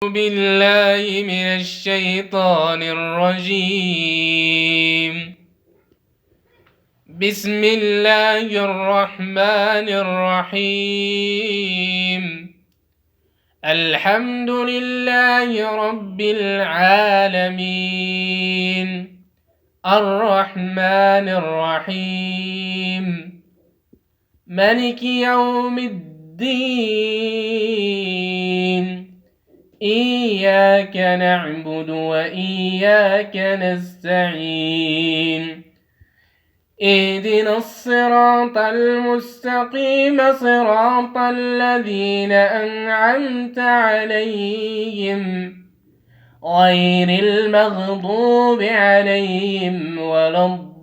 بالله من الشيطان الرجيم. بسم الله الرحمن الرحيم. الحمد لله رب العالمين، الرحمن الرحيم، مالك يوم الدين، إياك نعبد وإياك نستعين، اهدنا الصراط المستقيم صراط الذين أنعمت عليهم غير المغضوب عليهم ولا الضالين.